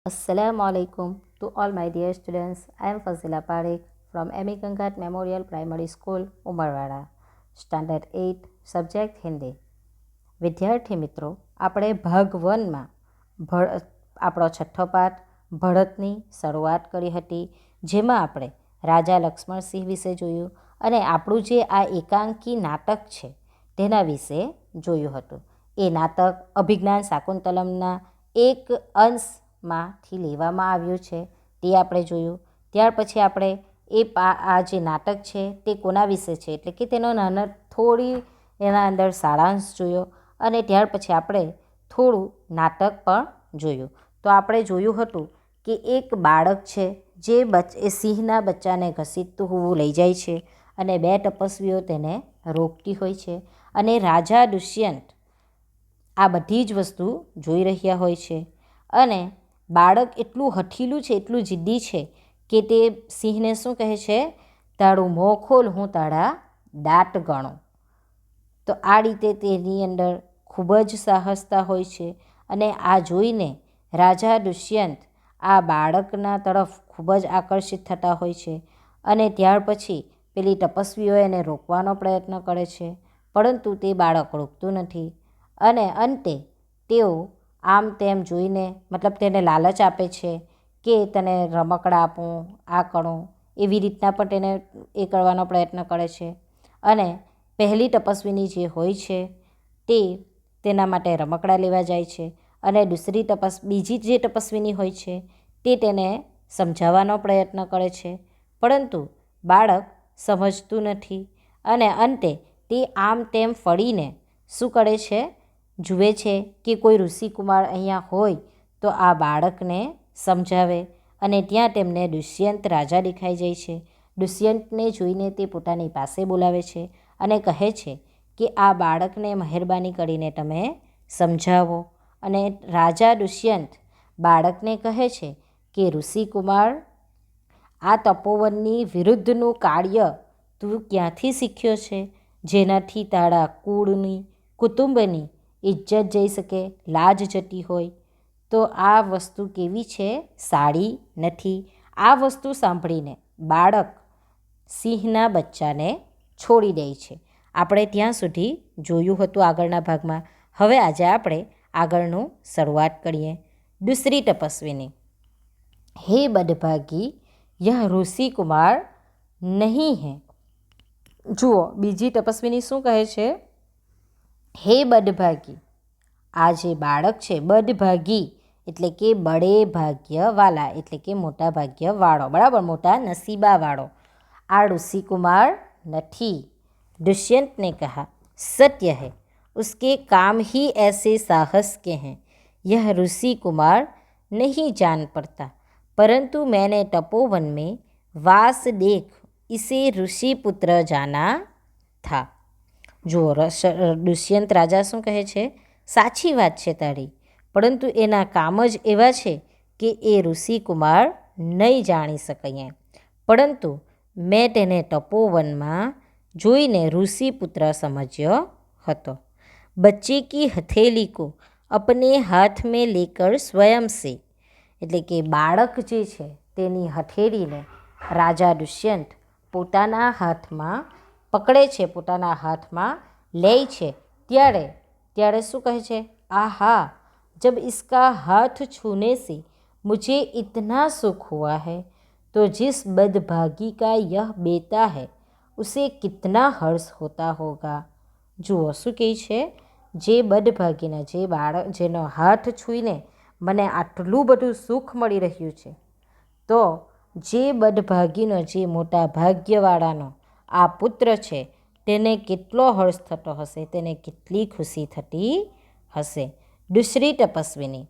Assalamualaikum to all my dear students. I am Fazila Parekh from M.A. Gangat Memorial Primary School, Umarwada. Standard 8 subject Hindi. વિદ્યાર્થી મિત્રો, આપણે ભાગ 1માં આપણો છઠ્ઠો પાઠ ભરતની શરૂઆત કરી હતી, જેમાં આપણે રાજા લક્ષ્મણસિંહ વિશે જોયું અને આપણું જે આ એકાંકી નાટક છે તેના વિશે જોયું હતું. એ નાટક અભિજ્ઞાન શાકુંતલમના એક અંશમાંથી લેવામાં આવ્યું છે તે આપણે જોયું. ત્યાર પછી આપણે આ જે નાટક છે તે કોના વિશે છે એટલે કે તેનો થોડી એના અંદર સારાંશ જોયો અને ત્યાર પછી આપણે થોડું નાટક પણ જોયું. તો આપણે જોયું હતું કે એક બાળક છે જે સિંહના બચ્ચાને ઘસીટતું હોવું લઈ જાય છે અને બે તપસ્વીઓ તેને રોકતી હોય છે અને રાજા દુષ્યંત આ બધી જ વસ્તુ જોઈ રહ્યા હોય છે અને બાળક એટલું હઠીલું છે, એટલું જિદ્દી છે કે તે સિંહને શું કહે છે, તારું મોં ખોલ, હું તારા દાંત ગણું. તો આ રીતે તેની અંદર ખૂબ જ સાહસતા હોય છે અને આ જોઈને રાજા દુષ્યંત આ બાળકના તરફ ખૂબ જ આકર્ષિત થતા હોય છે અને ત્યાર પછી પેલી તપસ્વીઓ એને રોકવાનો પ્રયત્ન કરે છે, પરંતુ તે બાળક રોકતું નથી અને અંતે તેઓ આમ તેમ જોઈને મતલબ તેને લાલચ આપે છે કે તને રમકડા આપું, આ કરું, એવી રીતના પણ તેને એ કરવાનો પ્રયત્ન કરે છે અને પહેલી તપસ્વીની જે હોય છે તે તેના માટે રમકડા લેવા જાય છે અને બીજી જે તપસ્વીની હોય છે તે તેને સમજાવવાનો પ્રયત્ન કરે છે, પરંતુ બાળક સમજતું નથી અને અંતે તે આમ તેમ ફળીને શું કરે છે, જુએ છે કે કોઈ ઋષિકુમાર અહીંયા હોય તો આ બાળકને સમજાવે અને ત્યાં તેમને દુષ્યંત રાજા દેખાઈ જાય છે. દુષ્યંતને જોઈને તે પોતાની પાસે બોલાવે છે અને કહે છે કે આ બાળકને મહેરબાની કરીને તમે સમજાવો. અને રાજા દુષ્યંત બાળકને કહે છે કે ઋષિકુમાર, આ તપોવનની વિરુદ્ધનું કાર્ય તું ક્યાંથી શીખ્યો છે, જેનાથી તારા કુળની, કુટુંબની ઇજ્જત જઈ શકે, લાજ જતી હોય? તો આ વસ્તુ કેવી છે, સારી નથી. આ વસ્તુ સાંભળીને બાળક સિંહના બચ્ચાને છોડી દે છે. આપણે ત્યાં સુધી જોયું હતું આગળના ભાગમાં. હવે આજે આપણે આગળનું શરૂઆત કરીએ. દૂસરી તપસ્વીની. હે બદભાગી, યહ ઋષિ કુમાર નહીં હૈ. જુઓ, બીજી તપસ્વીની શું કહે છે, હે બદભાગી, આ જે બાળક છે બદભાગી એટલે કે બડે ભાગ્યવાલા એટલે કે મોટા ભાગ્યવાળો, બરાબર, મોટા નસીબાવાળો, આ ઋષિકુમાર નથી. दुष्यंत ने कहा, सत्य है, उसके काम ही ऐसे साहस के हैं. यह ऋषि कुमार नहीं जान पड़ता, परंतु मैंने तपोवन में वास देख इसे ऋषि पुत्र जाना था. જો દુષ્યંત રાજા શું કહે છે, સાચી વાત છે તારી, પરંતુ એના કામ જ એવા છે કે એ ઋષિકુમાર નહીં જાણી શકાય, પરંતુ મેં તેને તપોવનમાં જોઈને ઋષિપુત્ર સમજ્યો હતો. બચ્ચે કી હથેલી કો અપને હાથ મેં લેકર સ્વયં સે, એટલે કે બાળક જે છે તેની હથેળીને રાજા દુષ્યંત પોતાના હાથમાં પકડે છે, પોતાના હાથમાં લે છે. ત્યારે શું કહે છે, આહા, जब इसका हाथ छूने से मुझे इतना सुख हुआ है तो जिस बदभागी का यह बेटा है उसे कितना हर्ष होता होगा. જુઓ શું કહે છે, જે બદભાગીના જે બાળક જેનો હાથ છૂઈને મને આટલું બધું સુખ મળી રહ્યું છે, તો જે બદભાગીનો, જે મોટા ભાગ્યવાળાનો આ પુત્ર છે તેને કેટલો હર્ષ થતો હશે, તેને કેટલી ખુશી થતી હશે. दूसरी तपस्विनी.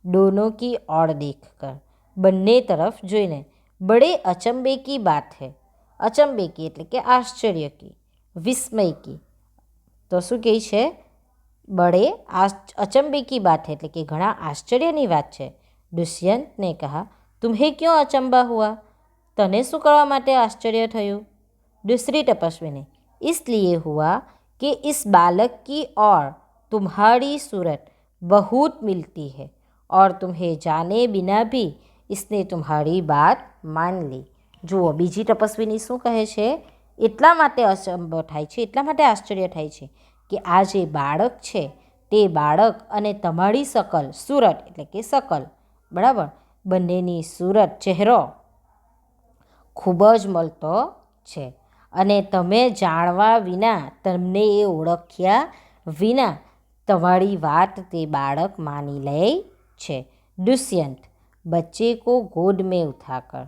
दोनों की ओर देखकर, બંને તરફ જોઈને, बड़े अचंबे की बात है. अचंबे की એટલે કે આશ્ચર્ય की, વિસ્મય की. તો શું કહે છે, બड़े अचंबे की बात है એટલે કે ઘણા આશ્ચર્યની વાત છે. दुष्यंत ने कहा, तुम्हें क्यों अचंबा हुआ? તને શું કરવા માટે આશ્ચર્ય થયું? दूसरी तपस्विनी. इसलिए हुआ कि इस बालक की और तुम्हारी सूरत बहुत मिलती है. और तुम्हें जाने बिना भी इसने तुम्हारी बात मान ली। જુઓ બીજી તપસ્વીની શું કહે છે, એટલા માટે અચંબો થાય છે, એટલા માટે આશ્ચર્ય થાય છે કે આ જે બાળક છે તે બાળક અને તમારી શકલ સુરત એટલે કે શકલ બરાબર બંનેની સુરત ચહેરો ખૂબ જ મળતો છે અને તમે જાણવા વિના તમને એ ઓળખ્યા વિના तुम्हारी बात ते बालक मानी ले छे। दुष्यंत बच्चे को गोद में उठाकर,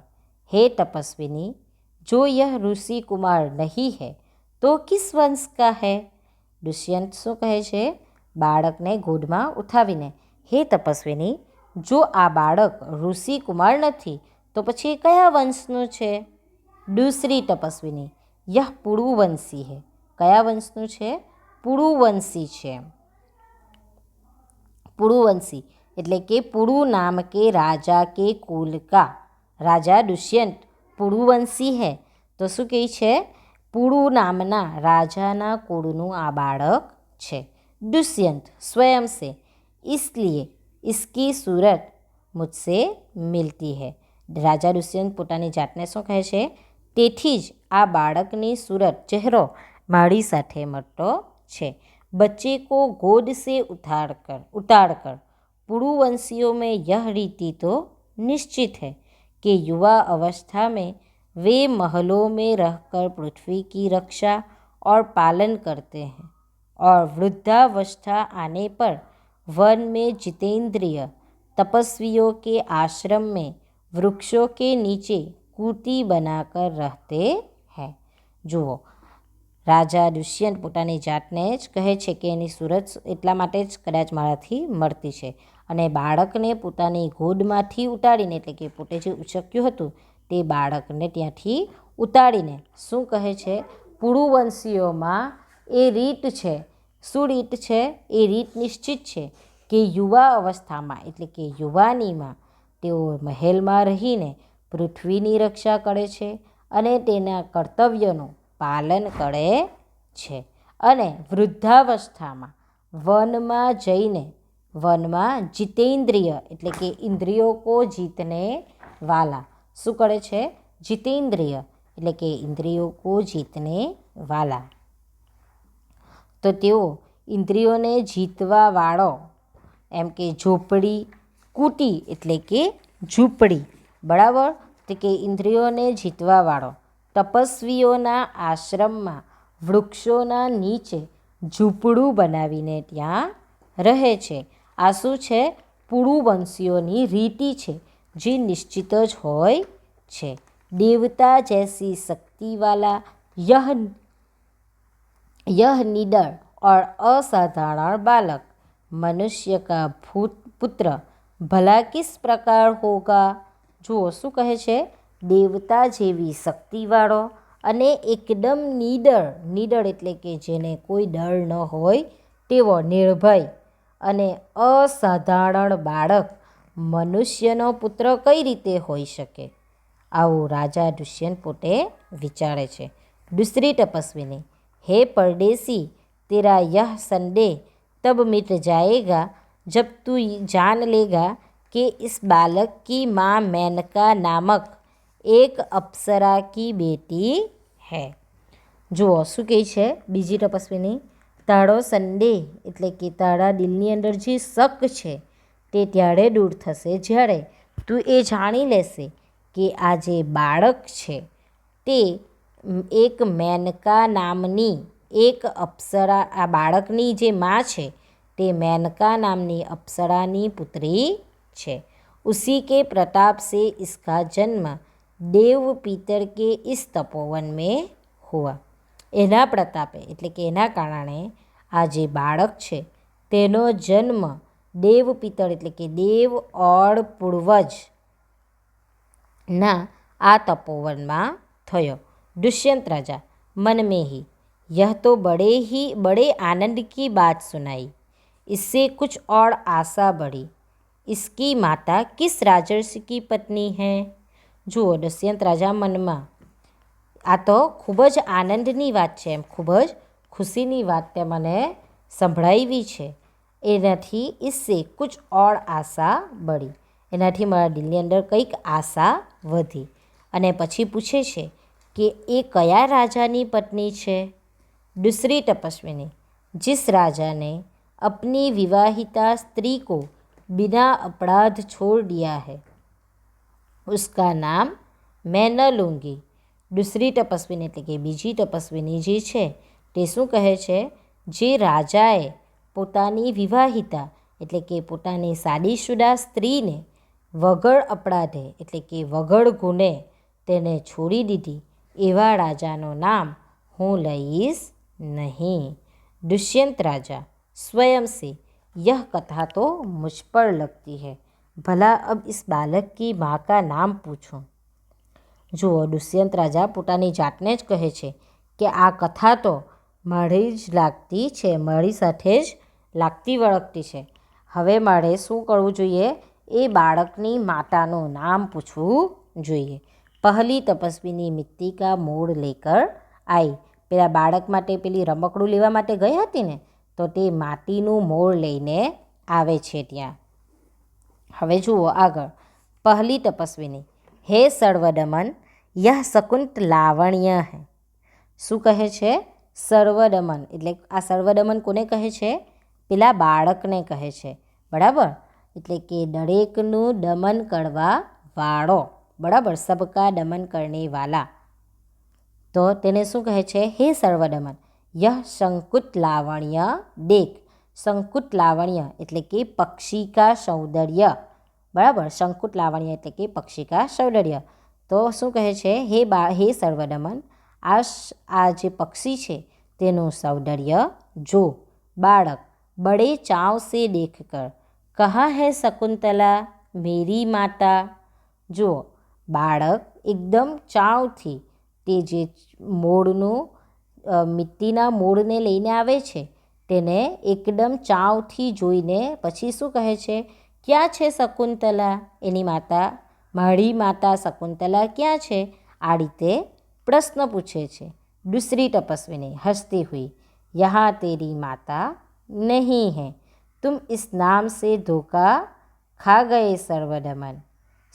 हे तपस्विनी, जो यह ऋषि कुमार नहीं है तो किस वंश का है? दुष्यंत शू कहे छे, बाळक ने गोद में उठावीने, हे तपस्विनी, जो आ बाळक ऋषि कुमार नहीं तो पछी कया वंशनु छे? दूसरी तपस्विनी, यह पुरुवंशी है। कया वंशनु छे? पुरुवंशी छे। पुरुवंशी એટલે કે पुरु नाम के राजा के कुल का राजा दुष्यंत पुरुवंशी है। तो शू कही छे, पुरु नामना राजाना कुळनु आ बाळक छे। दुष्यंत स्वयं से, इसलिए इसकी सूरत मुझसे मिलती है। राजा दुष्यंत पोतानी जातने शू कहे छे, तेथी ज आ बाळकनी सूरत चेहरो मारी साथे मळतो छे। बच्चे को गोद से उतारकर पुरुवंशियों में यह रीति तो निश्चित है कि युवा अवस्था में वे महलों में रहकर पृथ्वी की रक्षा और पालन करते हैं और वृद्धावस्था आने पर वन में जितेंद्रिय तपस्वियों के आश्रम में वृक्षों के नीचे कूटी बनाकर रहते हैं। जुओ राजा दुष्यंत पोतानी जातने ज कहे छे कि एनी सूरत एटला माटे ज कदाच माराथी मळती छे अने बाळकने पोतानी गोदमांथी उतारीने एटले के पोते जे उचक्युं हतुं ते बाळकने त्यांथी उतारीने शुं कहे छे, पुरुवंशीओमां ए रीत छे। शुं रीत छे? ए रीत निश्चित छे कि युवा अवस्थामां एटले के युवानीमां तेओ महेलमां रहीने पृथ्वीनी रक्षा करे छे अने तेना कर्तव्यनुं पालन करे छे अने वृद्धावस्थामां वनमां जईने वनमां जितेंद्रिय एटले के इंद्रियों को जीतने वाला शुं करे छे, जितेंद्रिय एटले के इंद्रियों को जीतने वाला। तो तेओ इंद्रियोने जीतवा वाळो एम के झोपड़ी कूटी एटले के झूंपड़ी बराबर तो के इंद्रियोने जीतवा वाळो तपस्वीओना आश्रममां वृक्षोना नीचे झूंपड़ું बनावीने त्यां रहे छे। आ शुं छे? पुरुवंशीओनी रीति छे जे निश्चित ज होय छे। देवता जैसी शक्ति वाला यह निडर और असाधारण बालक मनुष्य का पुत्र भला किस प्रकार होगा? जुओ शुं कहे छे, देवता जेवी शक्तिवाळो अने एकदम निडर एटले के जेने कोई डर न होय तेवो निर्भय अने असाधारण बाळक मनुष्यनो पुत्र कई रीते होई शके? आवुं राजा दुष्यंत पोते विचारे छे। दूसरी तपस्विनी, हे परदेसी, तेरा यह संदेह तब मिट जाएगा जब तू जान लेगा कि इस बालक की माँ मेनका नामक एक अप्सरा की बेटी है। जुओ शुं कहे छे बीजी तपस्वीनी, तारो संदेह एटले के तारा दिलनी अंदर जे शक छे ते त्यारे दूर थशे ज्यारे तू ए जाणी लेशे कि आ जे बाळक छे ते एक मेनका नामनी एक अप्सरा, आ बाळकनी जे माँ छे ते मेनका नामनी अप्सरानी पुत्री छे। उसी के प्रताप से इसका जन्म देव पीतर के इस तपोवन में हुआ। एना प्रतापे एटले के एना कारणे आ जे बाळक छे तेनो जन्म देव पीतर एटले के देव और पूर्वज ना आ तपोवन में थयो। दुष्यंत राजा मन में ही, यह तो बड़े आनंद की बात सुनाई, इससे कुछ और आशा बढ़ी। इसकी माता किस राजर्षि की पत्नी है? जुओ दुष्यंत राजा मन में आ तो खूब ज आनंदनी बात है, एम खूब ज खुशीनी बात ते मने संभळावी छे એનાથી इससे कुछ और आशा बढ़ी, એનાથી મારા દિલની અંદર કંઈક આશા વધી. અને પછી પૂછે છે કે એ કયા રાજાની પત્ની છે? दूसरी तपस्विनी, जिस राजा ने अपनी विवाहिता स्त्री को बिना अपराध छोड़ दिया है उसका नाम मैं न लूँगी. दूसरी તપસ્વીની એટલે કે બીજી તપસ્વીની જે છે તે શું કહે છે? જે રાજાએ પોતાની વિવાહિતા એટલે કે પોતાની શાદીશુદા સ્ત્રીને વગર અપરાધે એટલે કે વગર ગુને તેને છોડી દીધી એવા રાજાનું નામ હું લઈશ नहीं. दुष्यंत राजा स्वयं से यह कथा तो मुझ पर लगती है, भला अब इस बालक की माँ का नाम पूछूं. જુઓ, દુષ્યંત રાજા પોતાની જાતને જ કહે છે કે આ કથા તો મારી જ લાગતી છે, મારી સાથે જ લાગતી વળગતી છે. હવે મારે શું કરવું જોઈએ? એ બાળકની માતાનું નામ પૂછવું જોઈએ. પહેલી તપસ્વીની મિટ્ટી કા મોડ લેકર आई. પેલા બાળક માટે પેલી રમકડું લેવા માટે ગઈ હતી ને, તો તે માટીનું મોળ લઈને આવે છે ત્યાં. હવે જુઓ આગળ. પહેલી તપસ્વીની, હે સર્વદમન યહ શકુંત લાવણ્ય હૈ. શું કહે છે? સર્વદમન એટલે આ સર્વદમન કોને કહે છે? પેલા બાળકને કહે છે. બરાબર, એટલે કે દરેકનું દમન કરવા વાળો. બરાબર, સબકા દમન કરને વાલા. તો તેને શું કહે છે? હે સર્વદમન યહ શંકુત લાવણ્ય દેખ. શંકુત લાવણ્ય એટલે કે પક્ષી કા સૌંદર્ય. બરાબર, શંકુત લાવણ્ય એટલે કે પક્ષી કા સૌંદર્ય. તો શું કહે છે? હે સર્વદમન આ જે પક્ષી છે તેનું સૌંદર્ય જો. બાળક બડે ચાવ સે દેખ કર કહા હૈ શકુંતલા મેરી માતા. જુઓ, બાળક એકદમ ચાવથી તે જે મોળનું મિટ્ટીના મોળને લઈને આવે છે તેને એકદમ ચાવથી જોઈને પછી શું કહે છે? ક્યાં છે શકુંતલા? એની માતા, મારી માતા શકુંતલા ક્યાં છે? આ રીતે પ્રશ્ન પૂછે છે. दूसरी तपस्विनी हंसती हुई, यहाँ तेरी माता नहीं है, तुम इस नाम से धोखा खा गए सर्वदमन.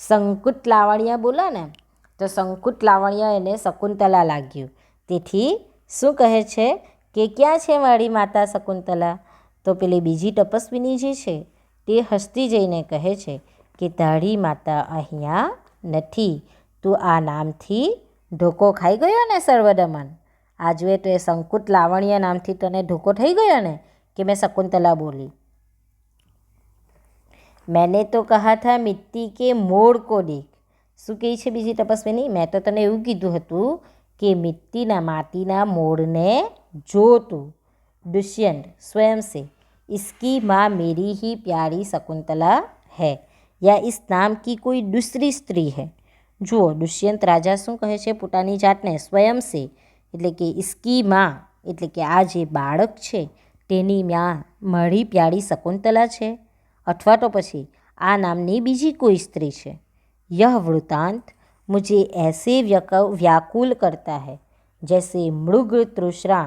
શંકુત લાવણ્ય બોલા ને, તો શંકુત લાવણ્ય એને શકુંતલા લાગ્યું. તેથી શું કહે છે કે ક્યાં છે મારી માતા શકુંતલા? તો પેલી બીજી તપસ્વીની જે છે તે હસતી જઈને કહે છે કે તારી માતા અહીંયા નથી. તું આ નામથી ધોકો ખાઈ ગયો ને સર્વદમન. આ જોઈએ તો એ શંકુત લાવણ્ય નામથી તને ધોકો થઈ ગયો ને કે મેં શકુંતલા બોલી. मैंने तो कहा था मिट्टी के मोड़ को देख. શું કહે છે બીજી તપસ્વીની? મેં તો તને એવું કીધું હતું કે માટીના મોડને જો તું. दुष्यंत स्वयं से इसकी माँ मेरी ही प्यारी शकुंतला है या इस नाम की कोई दूसरी स्त्री है. જુઓ, દુષ્યંત રાજા શું કહે છે પોતાની જાતને? સ્વયં સે એટલે કે ઇસકી માં એટલે કે આ જે બાળક છે તેની માં મારી પ્યારી શકુંતલા છે અથવા તો પછી આ નામની બીજી કોઈ સ્ત્રી છે. यह वृतांत मुझे ऐसे व्याकुल करता है जैसे मृग तृष्णा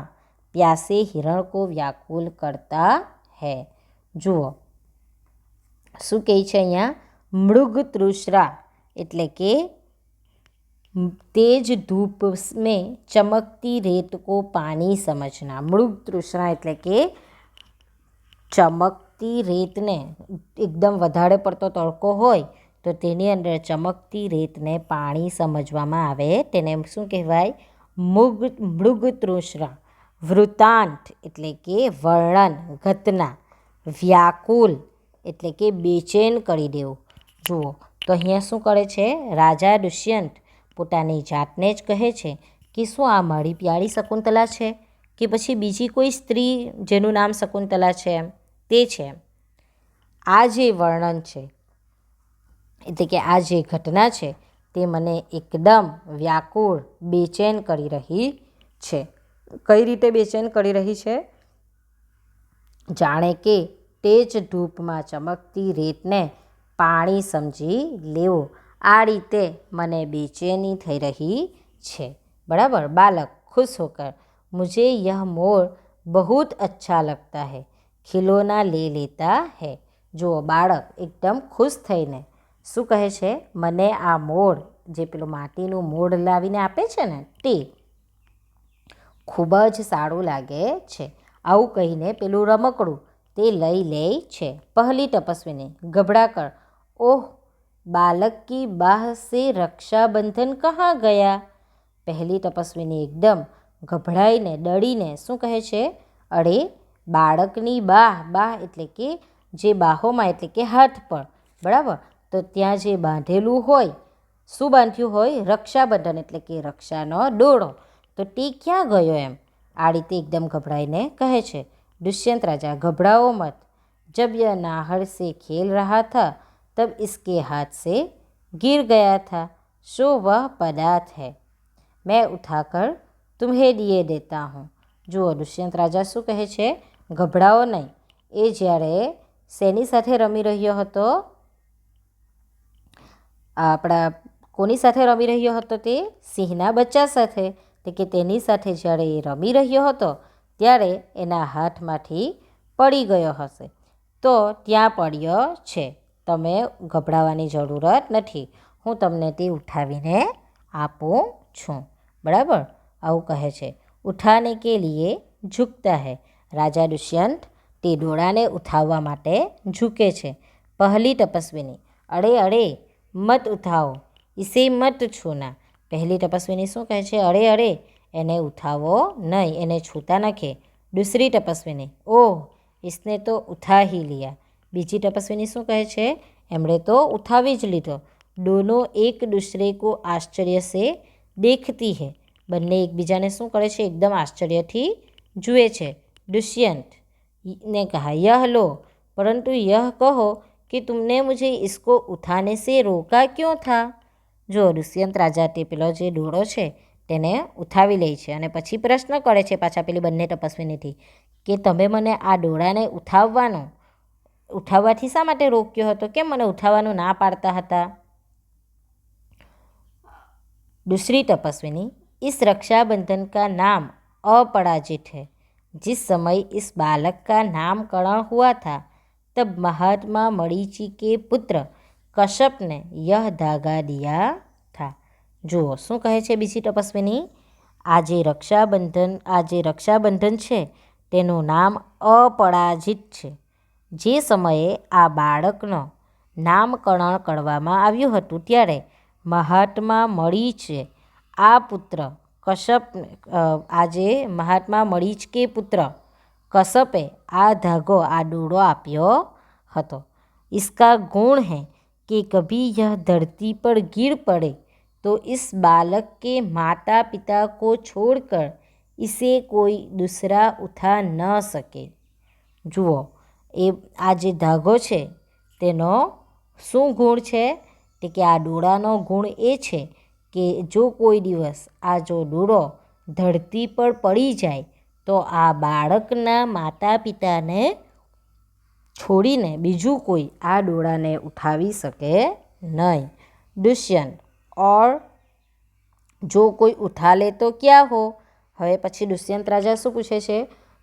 प्यासे हिरण को व्याकुल करता है. જુઓ, શું કહે છે અહીંયા? મૃગ તૃષ્ણા એટલે કે तेज धूप में चमकती रेत को पानी समझना. मृग तृष्णा એટલે કે ચમકતી રેતને, એકદમ વધારે પડતો તડકો હોય તો તેની અંદર ચમકતી રેતને પાણી સમજવામાં આવે તેને શું કહેવાય? મૃગ તૃષ્ણા. વૃતાંત એટલે કે વર્ણન, ઘટના. વ્યાકુલ એટલે કે બેચેન કરી દેવું. જુઓ, તો અહીંયા શું કરે છે રાજા દુષ્યંત? પોતાની જાતને જ કહે છે કે શું આ મારી પ્યારી શકુંતલા છે કે પછી બીજી કોઈ સ્ત્રી જેનું નામ શકુંતલા છે એમ તે છે. આ જે વર્ણન છે એટલે કે આ જે ઘટના છે તે મને એકદમ વ્યાકુળ, બેચેન કરી રહી છે. કઈ રીતે બેચેન કરી રહી છે? જાણે કે તે જ ધૂપમાં ચમકતી રેતને પાણી સમજી લેવું. આ રીતે મને બેચેની થઈ રહી છે. બરાબર. બાલક खुश होकर मुझे यह मोर बहुत अच्छा लगता है, खिलौना ले लेता है। જુઓ બાળક એકદમ ખુશ થઈને શું કહે છે, મને આ મોર, જે પેલું માટીનું મોર લાવીને આપે છે ને તે ખૂબ જ સારું લાગે છે. આવું કહીને પેલું રમકડું તે લઈ લે છે. પહેલી તપસ્વીને ગભરા કર, ઓહ बालक की बाह से रक्षाबंधन कहाँ गया? પહેલી તપસ્વીની એકદમ ગભરાઈને ડરીને શું કહે છે, અરે બાળકની બાહ એટલે કે જે બાહોમાં એટલે કે હાથ પર, બરાબર, તો ત્યાં જે બાંધેલું હોય, શું બાંધ્યું હોય, રક્ષાબંધન એટલે કે રક્ષાનો દોરો, તો તે ક્યાં ગયો એમ આ રીતે એકદમ ગભરાઈને કહે છે. દુષ્યંત રાજા, घबराओ मत, जब यह नाहर से खेल रहा था तब इसके हाथ से गिर गया था, सो वह पदार्थ है, मैं उठाकर तुम्हें दिए देता हूँ. જુઓ દુષ્યંત રાજા શું કહે છે, ગભરાઓ નહીં. એ જ્યારે શેની સાથે રમી રહ્યો હતો, આપણા કોની સાથે રમી રહ્યો હતો, તે સિંહના બચ્ચા સાથે, તે કે તેની સાથે જ્યારે એ રમી રહ્યો હતો ત્યારે એના હાથમાંથી પડી ગયો હશે, તો ત્યાં પડ્યો છે. તમે ગભરાવાની જરૂરત નથી, હું તમને તે ઉઠાવીને આપું છું, બરાબર, આવું કહે છે. ઉઠાને કે લીએ ઝૂકતા હૈ, રાજા દુષ્યંત તે દોડાને ઉઠાવવા માટે ઝૂકે છે. પહેલી તપસ્વીની, અરે અરે મત ઉઠાવો, ઇસે મત છૂના. પહેલી તપસ્વીની શું કહે છે, અરે અરે એને ઉઠાવો નહીં, એને છૂતા નથી. દૂસરી તપસ્વીની, ઓહ ઇસને તો ઉઠા હી લિયા. બીજી તપસ્વીની શું કહે છે, એમણે તો ઉઠાવી જ લીધો. દોનો એક દૂસરે કો આશ્ચર્ય સે દેખતી હૈ, બંને એકબીજાને શું કરે છે, એકદમ આશ્ચર્યથી જુએ છે. દુષ્યંત ने कहा, यह लो, परंतु यह कहो कि तुमने मुझे इसको उठाने से रोका क्यों था? જો દુષ્યંત રાજા તે પેલો જે દોરો છે તેને ઉઠાવી લે છે અને પછી પ્રશ્ન કરે છે પાછા પેલી બંને તપસ્વીનીથી કે તમે મને આ દોરાને ઉઠાવવાથી શા માટે રોક્યો હતો, કેમ મને ઉઠાવવાનું ના પાડતા હતા? दूसरी तपस्विनी, इस रक्षाबंधन का नाम अपराजित है. जिस समय इस बालक का नामकरण हुआ था तब महात्मा मरीचि के पुत्र कश्यप ने यह धागा दिया था. જુઓ શું કહે છે બીજી તપસ્વીની, આ જે રક્ષાબંધન છે તેનું નામ અપરાજિત છે. જે સમયે આ બાળકનો નામકરણ કરવામાં આવ્યું હતું ત્યારે મહાત્મા મરીચે આ પુત્ર કશ્યપ, આજે મહાત્મા મરીચ કે પુત્ર કશ્યપે આ ધાગો, આ દોરો આપ્યો હતો. इसका गुण है कि कभी यह धरती पर गिर पड़े तो इस बालक के माता पिता को छोड़कर इसे कोई दूसरा उठा न सके. જુઓ એ આ જે ધાગો છે તેનો શું ગુણ છે, તે કે આ દોરાનો ગુણ એ છે કે જો કોઈ દિવસ આ જો દોરો ધરતી પર પડી જાય તો આ બાળકના માતા પિતાને છોડીને બીજું કોઈ આ દોરાને ઉઠાવી શકે નહીં. દુષ્યંત, ઓર જો કોઈ ઉઠા લે તો ક્યાં હો? હવે પછી દુષ્યંત રાજા શું પૂછે છે,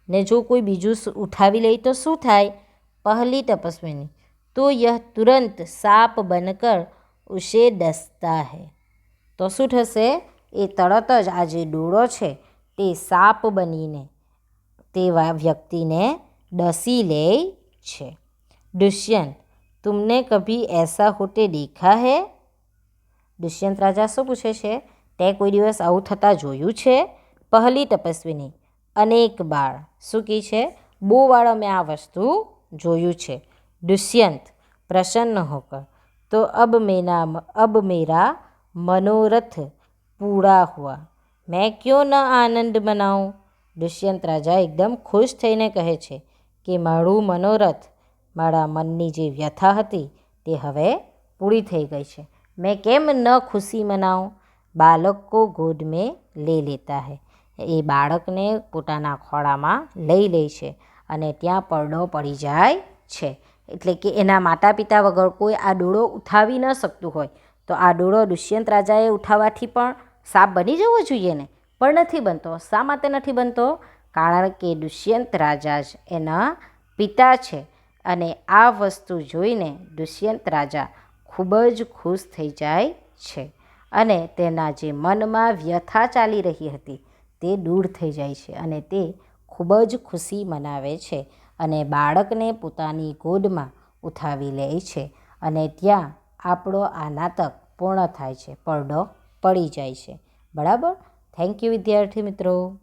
ને જો કોઈ બીજું ઉઠાવી લે તો શું થાય? પહેલી તપસ્વીની, તો યહ તુરંત સાપ બનકર ઉસે ડસતા હૈ. તો શું થશે, એ તરત જ આ જે દોરો છે તે સાપ બનીને તે વ્યક્તિને ડસી લે છે. દુષ્યંત, तुमने कभी ऐसा होते देखा है? દુષ્યંત રાજા શું પૂછે છે, તે કોઈ દિવસ આવું થતાં જોયું છે? પહેલી તપસ્વીની, અનેક બાર. શું કહે છે, બહુ વાર અમે આ વસ્તુ જોયું છે. દુષ્યંત પ્રસન્ન હોકર, તો અબ मेरा मनोरथ पूरा हुआ, मैं क्यों न आनंद मनाऊं? દુષ્યંત રાજા એકદમ ખુશ થઈને કહે છે કે મારું મનોરથ, મારા મનની જે વ્યથા હતી તે હવે પૂરી થઈ ગઈ છે. મેં કેમ ન ખુશી મનાઉં? બાલક કો ગોદ મેં લે લેતા હૈ, એ બાળકને પોતાના ખોળામાં લઈ લે છે અને ત્યાં પડદો પડી જાય છે. એટલે કે એના માતા પિતા વગર કોઈ આ દોરો ઉઠાવી ન શકતું હોય તો આ દોરો દુષ્યંત રાજાએ ઉઠાવવાથી પણ સાપ બની જવો જોઈએ ને, પણ નથી બનતો. શા માટે નથી બનતો? કારણ કે દુષ્યંત રાજા જ એના પિતા છે. અને આ વસ્તુ જોઈને દુષ્યંત રાજા ખૂબ જ ખુશ થઈ જાય છે અને તેના જે મનમાં વ્યથા ચાલી રહી હતી તે દૂર થઈ જાય છે અને તે ખૂબ જ ખુશી મનાવે છે અને બાળકને પોતાની ગોદમાં ઉઠાવી લે છે અને ત્યાં આપણો આ નાટક પૂર્ણ થાય છે, પડદો પડી જાય છે. બરાબર. થેન્ક યુ વિદ્યાર્થી મિત્રો.